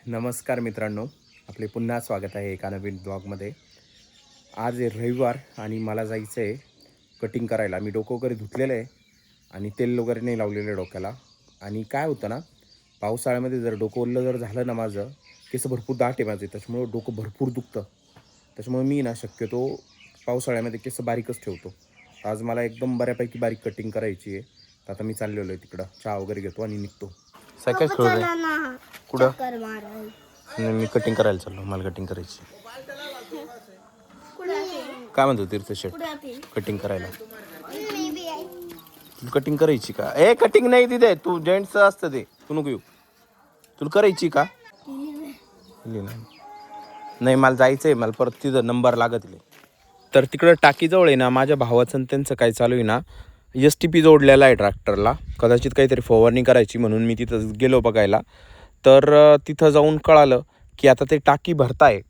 नमस्कार मित्रांनो, आपले पुन्हा स्वागत आहे एका नवीन ब्लॉगमध्ये. आज आहे रविवार आणि मला जायचं आहे कटिंग करायला. मी डोकं वगैरे धुतलेलं आहे आणि तेल वगैरे नाही लावलेलं आहे डोक्याला. आणि काय होतं ना, पावसाळ्यामध्ये जर डोकं ओलं जर झालं ना माझं, केस भरपूर दाट आहे माझे, त्याच्यामुळं डोकं भरपूर दुखतं. त्याच्यामुळे मी ना शक्यतो पावसाळ्यामध्ये केस बारीकच ठेवतो. आज मला एकदम बऱ्यापैकी बारीक कटिंग करायची आहे. तर आता मी चाललेलो आहे तिकडं, चहा वगैरे घेतो आणि निघतो. सायकल खेळू रे. कुठं? नाही, मी कटिंग करायला चाललो. मला कटिंग करायची. काय म्हणतो तीर्थशेठ? कटिंग करायला कटिंग करायची का? कटिंग नाही तिथे, तू जेंट्सचं असतं ते, तू नको येऊ. तुला करायची का? नाही, मला जायचं आहे. मला परत तिथं नंबर लागत. तर तिकडं टाकीजवळ आहे ना, माझ्या भावाचं त्यांचं काय चालू आहे ना, STP जोडलेला आहे ट्रॅक्टरला. कदाचित काहीतरी फवारणी करायची म्हणून मी तिथं गेलो बघायला. तर तिथं जाऊन कळालं की आता ते टाकी भरताय.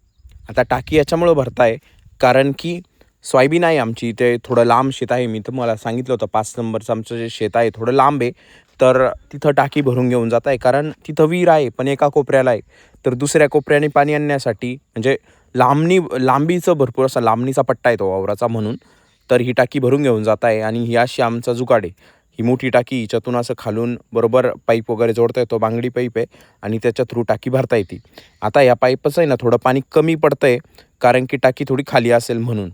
आता टाकी याच्यामुळं भरताय कारण की सोयाबीन आहे आमची, ते थोडं लांब शेत आहे. मी तुम्हाला सांगितलं होतं 5 नंबरचं आमचं जे शेत आहे थोडं लांब आहे. तर तिथं टाकी भरून घेऊन जात आहे, कारण तिथं विहीर आहे पण एका कोपऱ्याला आहे. तर दुसऱ्या कोपऱ्याने पाणी आणण्यासाठी म्हणजे लांबीचं भरपूर असा लांबणीचा पट्टा आहे तो वावराचा, म्हणून तर ही टाकी भरून घेऊन जात आहे. आणि ही अशी आमचा जुगाड आहे. ही मोठी टाकी, हिच्यातून असं खालून बरोबर पाईप वगैरे जोडता येतो, बांगडी पाईप आहे आणि त्याच्या थ्रू टाकी भरता येते. आता या पाईपचं आहे ना थोडं पाणी कमी पडतं आहे, कारण की टाकी थोडी खाली असेल म्हणून.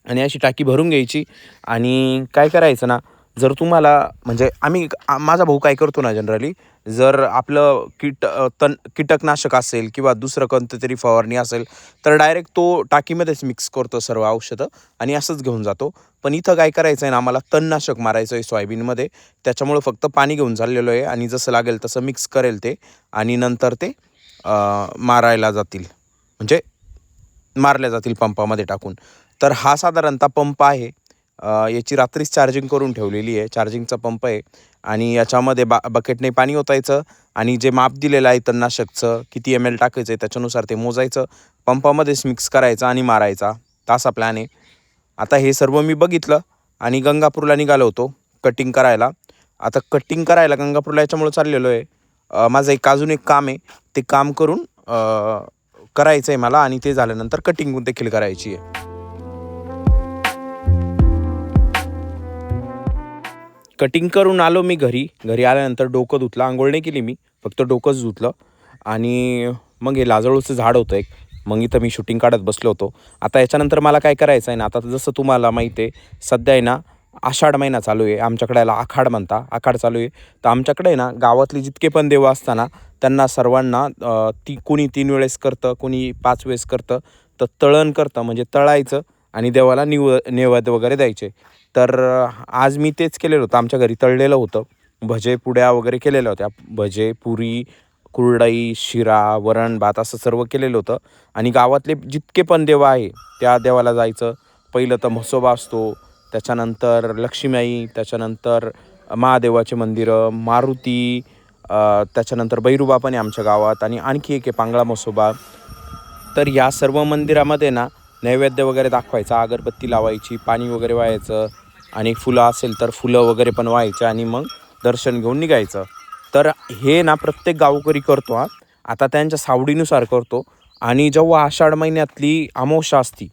आणि अशी टाकी भरून घ्यायची. आणि काय करायचं ना, जर तुम्हाला म्हणजे माझा भाऊ काय करतो ना, जनरली जर आपलं कीटकनाशक असेल किंवा दुसरं कोणतं तरी फवारणी असेल तर डायरेक्ट तो टाकीमध्येच मिक्स करतो सर्व औषधं आणि असंच घेऊन जातो. पण इथं काय करायचं आहे ना, आम्हाला तणनाशक मारायचं आहे सोयाबीनमध्ये. त्याच्यामुळं फक्त पाणी घेऊन चाललेलो आहे आणि जसं लागेल तसं मिक्स करेल ते आणि नंतर ते मारायला जातील, म्हणजे मारल्या जातील पंपामध्ये टाकून. तर हा साधारणतः पंप आहे. याची रात्रीच चार्जिंग करून ठेवलेली आहे. चार्जिंगचा पंप आहे आणि याच्यामध्ये बकेटने पाणी ओतायचं आणि जे माप दिलेलं आहे तणनाशकचं किती ml टाकायचं आहे त्याच्यानुसार ते मोजायचं, पंपामध्येच मिक्स करायचं आणि मारायचा. असा प्लॅन आहे. आता हे सर्व मी बघितलं आणि गंगापूरला निघालो होतो कटिंग करायला. आता कटिंग करायला गंगापूरला याच्यामुळे चाललेलो आहे, माझं अजून एक काम आहे. ते काम करून करायचं आहे मला आणि ते झाल्यानंतर कटिंग देखील करायची आहे. कटिंग करून आलो मी घरी आल्यानंतर डोकं धुतलं. आंघोळ नाही केली मी, फक्त डोकंच धुतलं. आणि मग हे लाजळूचं झाड होतं एक, मग इथं मी शूटिंग काढत बसलो होतो. आता याच्यानंतर मला काय करायचं आहे ना, आता जसं तुम्हाला माहिती आहे सध्या आहे ना आषाढ महिना चालू आहे. आमच्याकडे याला आखाड म्हणता, आखाड चालू आहे. तर आमच्याकडे आहे ना गावातले जितके पण देव असताना त्यांना सर्वांना कोणी 3 वेळेस करतं, कोणी 5 वेळेस करतं. तर तळण करतं म्हणजे तळायचं आणि देवाला नैवेद्य वगैरे द्यायचे. तर आज मी तेच केलेलं होतं. आमच्या घरी तळलेलं होतं, भजे पुड्या वगैरे केलेल्या होत्या. भजे, पुरी, कुरडई, शिरा, वरण भात असं सर्व केलेलं होतं. आणि गावातले जितके पण देव आहे त्या देवाला जायचं. पहिलं तर म्हसोबा असतो, त्याच्यानंतर लक्ष्मीआई, त्याच्यानंतर महादेवाचे मंदिरं, मारुती, त्याच्यानंतर बैरुबा पण आहे आमच्या गावात आणि आणखी एक आहे पांगळा म्हसोबा. तर या सर्व मंदिरामध्ये ना नैवेद्य वगैरे दाखवायचा, अगरबत्ती लावायची, पाणी वगैरे वाहायचं आणि फुलं असेल तर फुलं वगैरे पण वाहायचं आणि मग दर्शन घेऊन निघायचं. तर हे ना प्रत्येक गावकरी करतो. आता त्यांच्या सावडीनुसार करतो. आणि जेव्हा आषाढ महिन्यातली अमावस्या असती,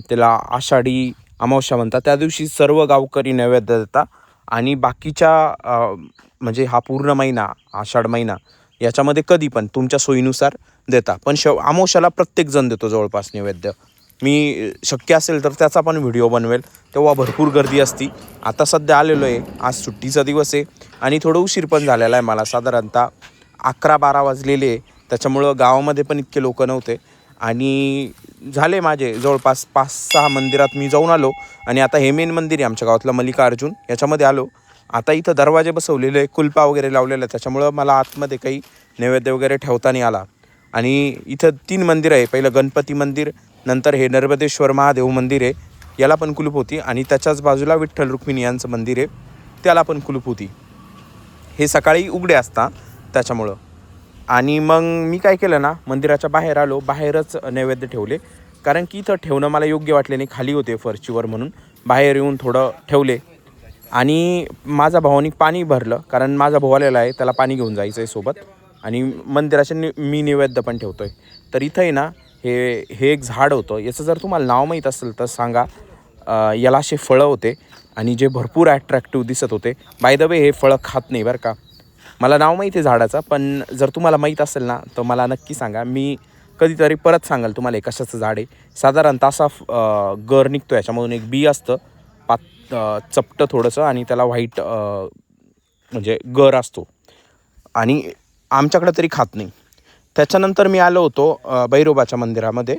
त्याला आषाढी अमावस्या म्हणतात, त्या दिवशी सर्व गावकरी नैवेद्य देतात. आणि बाकीच्या म्हणजे हा पूर्ण महिना आषाढ महिना याच्यामध्ये कधी पण तुमच्या सोयीनुसार देता. पण अमावस्याला प्रत्येकजण देतो जवळपास नैवेद्य. मी शक्य असेल तर त्याचा पण व्हिडिओ बनवेल, तेव्हा भरपूर गर्दी असती. आता सध्या आलेलो आहे, आज सुट्टीचा दिवस आहे आणि थोडं उशीर पण झालेला आहे. मला साधारणतः 11-12 वाजलेले आहे. त्याच्यामुळं गावामध्ये पण इतके लोक नव्हते आणि झाले माझे जवळपास 5-6 मंदिरात मी जाऊन आलो. आणि आता हे मेन मंदिर आहे आमच्या गावातलं मल्लिकार्जुन, याच्यामध्ये आलो. आता इथं दरवाजे बसवलेले आहे, कुलपा वगैरे लावलेलं आहे, त्याच्यामुळं मला आतमध्ये काही नैवेद्य वगैरे ठेवता नाही आला. आणि इथं 3 मंदिरं आहे. पहिलं गणपती मंदिर, नंतर हे नर्मदेश्वर महादेव मंदिर आहे, याला पण कुलूप होती. आणि त्याच्याच बाजूला विठ्ठल रुक्मिणी यांचं मंदिर आहे, त्याला पण कुलूप होती. हे सकाळी उघडे असतात त्याच्यामुळं. आणि मग मी काय केलं ना, मंदिराच्या बाहेर आलो, बाहेरच नैवेद्य ठेवले, कारण की इथं ठेवणं मला योग्य वाटले नाही, खाली होते फरशीवर, म्हणून बाहेर येऊन थोडं ठेवले. आणि माझा भावानी पाणी भरलं, कारण माझा भाऊ आलेला आहे, त्याला पाणी घेऊन जायचं आहे सोबत. आणि मंदिराचे मी नैवेद्य पण ठेवतो आहे. तर इथं आहे ना हे एक झाड होतं. याचं जर तुम्हाला नाव माहीत असेल तर सांगा. याला असे फळं होते आणि जे भरपूर ॲट्रॅक्टिव्ह दिसत होते. बाय द वे हे फळं खात नाही बरं का. मला नाव माहिती आहे झाडाचं, पण जर तुम्हाला माहीत असेल ना तर मला नक्की सांगा. मी कधीतरी परत सांगाल तुम्हाला हे कशाचं झाड आहे. साधारणतः असा गर निघतो याच्यामधून, एक बी असतं चपटं थोडंसं आणि त्याला व्हाईट म्हणजे गर असतो आणि आमच्याकडं तरी खात नाही. त्याच्यानंतर मी आलो होतो भैरोबाच्या मंदिरामध्ये.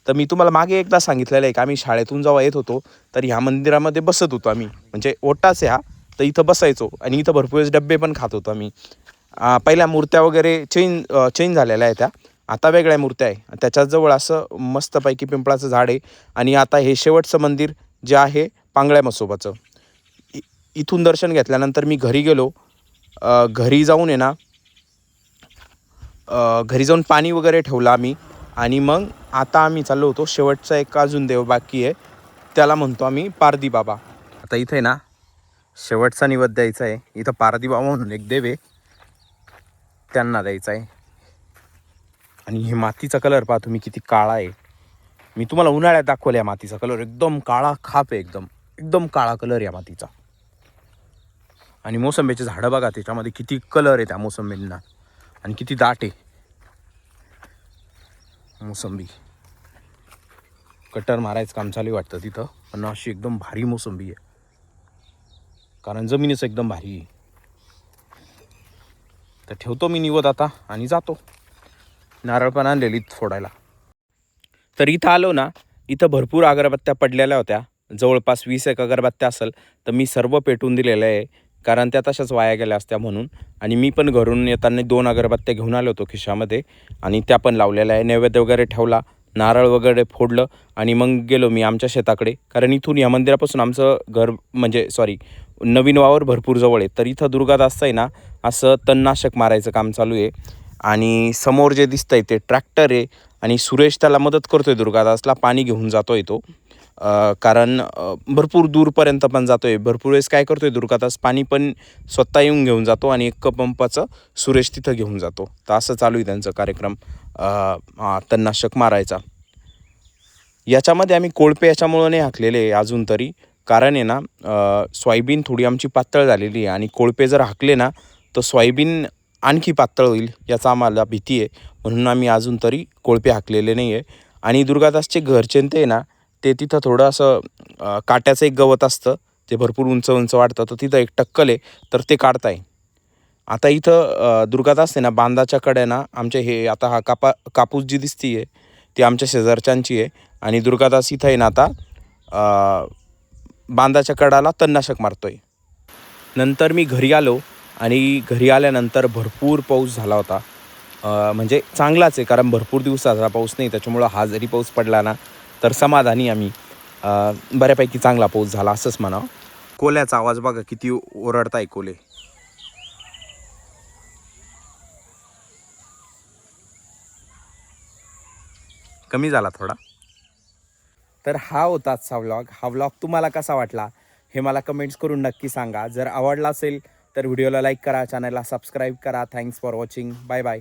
तर मी तुम्हाला मागे एकदा सांगितलेलं आहे की आम्ही शाळेतून जेव्हा येत होतो तर ह्या मंदिरामध्ये बसत होतो आम्ही. म्हणजे ओटाच ह्या, तर इथं बसायचो आणि इथं भरपूर वेळेस डब्बे पण खात होतो आम्ही. पहिल्या मूर्त्या वगैरे चेंज झालेल्या आहेत त्या. आता वेगळ्या मूर्त्या आहे. त्याच्याजवळ असं मस्तपैकी पिंपळाचं झाड आहे आणि आता हे शेवटचं मंदिर जे आहे पांगळ्या म्हसोबाचं. इथून दर्शन घेतल्यानंतर मी घरी गेलो. घरी जाऊन आहे ना घरी जाऊन पाणी वगैरे ठेवलं आम्ही आणि मग आता आम्ही चाललो होतो. शेवटचा एक अजून देव बाकी आहे, त्याला म्हणतो आम्ही पारधी बाबा. आता इथे ना शेवटचा निवेद द्यायचा आहे. इथं पारधी बाबा म्हणून एक देव आहे, त्यांना द्यायचा आहे. आणि हे मातीचा कलर पहा तुम्ही किती काळा आहे. मी तुम्हाला उन्हाळ्यात दाखवलं या मातीचा कलर एकदम काळा खाप आहे. एकदम एकदम काळा कलर या मातीचा. आणि मोसंबीचे झाडं बघा, त्याच्यामध्ये किती कलर आहे त्या मोसंबींना आणि किती दाट आहे मोसंबी. कटर मारायचं काम चालू वाटतं तिथं, पण अशी एकदम भारी मोसंबी आहे कारण जमीनच एकदम भारी आहे. तर ठेवतो मी निवद आता आणि जातो. नारळ पण आणलेली फोडायला. तर इथं आलो ना, इथं भरपूर अगरबत्त्या पडलेल्या होत्या. जवळपास 20 एक अगरबत्त्या असेल. तर मी सर्व पेटवून दिलेलं आहे कारण त्या तशाच वाया गेल्या असत्या म्हणून. आणि मी पण घरून येताना 2 अगरबत्त्या घेऊन आलो होतो खिशामध्ये आणि त्या पण लावलेल्या आहे. नैवेद्य वगैरे ठेवला, नारळ वगैरे फोडलं आणि मग गेलो मी आमच्या शेताकडे. कारण इथून या मंदिरापासून आमचं घर म्हणजे नवीन वावर भरपूर जवळ आहे. तर इथं दुर्गादासचं आहे ना असं तणनाशक मारायचं काम चालू आहे. आणि समोर जे दिसतंय ते ट्रॅक्टर आहे आणि सुरेश त्याला मदत करतोय दुर्गादासला. पाणी घेऊन जातोय तो. कारण भरपूर दूरपर्यंत पण जातो आहे. भरपूर वेळेस काय करतो आहे दुर्गादास, पाणी पण स्वतः येऊन घेऊन जातो आणि एक पंपाचं सुरेश तिथं घेऊन जातो. तर असं चालू आहे त्यांचा कार्यक्रम तणनाशक मारायचा. याच्यामध्ये आम्ही कोळपे याच्यामुळं नाही हाकलेले आहे अजून तरी, कारण आहे ना सोयाबीन थोडी आमची पातळ झालेली आहे आणि कोळपे जर हाकले ना तर सोयाबीन आणखी पातळ होईल याचा आम्हाला भीती आहे. म्हणून आम्ही अजून तरी कोळपे हाकलेले नाही आहे. आणि दुर्गादासचे घरचे ते आहे ना, ते तिथं थोडं असं काट्याचं एक गवत असतं, ते भरपूर उंच उंच वाढतं. तर तिथं एक टक्कल आहे, तर ते काढताय. आता इथं दुर्गादास आहे ना बांधाच्या कड्याना आमचे हे आता हा कापूस जी दिसती आहे ती आमच्या शेजारच्यांची आहे. आणि दुर्गादास इथं आहे ना आता बांधाच्या कडाला तणनाशक मारतोय. नंतर मी घरी आलो आणि घरी आल्यानंतर भरपूर पाऊस झाला होता. म्हणजे चांगलाच आहे कारण भरपूर दिवसाचा पाऊस नाही, त्याच्यामुळं हा जरी पाऊस पडला ना तर समाधानी आम्ही. बऱ्यापैकी चांगला पाऊस झाला असंच म्हणावं. कोल्याचा आवाज बघा किती ओरडताय कोले. कमी झाला थोडा. तर हा होता आजचा व्लॉग. हा व्लॉग तुम्हाला कसा वाटला हे मला कमेंट्स करून नक्की सांगा. जर आवडला असेल तर व्हिडिओला लाईक करा, चॅनलला सबस्क्राईब करा. Thanks for watching. Bye bye.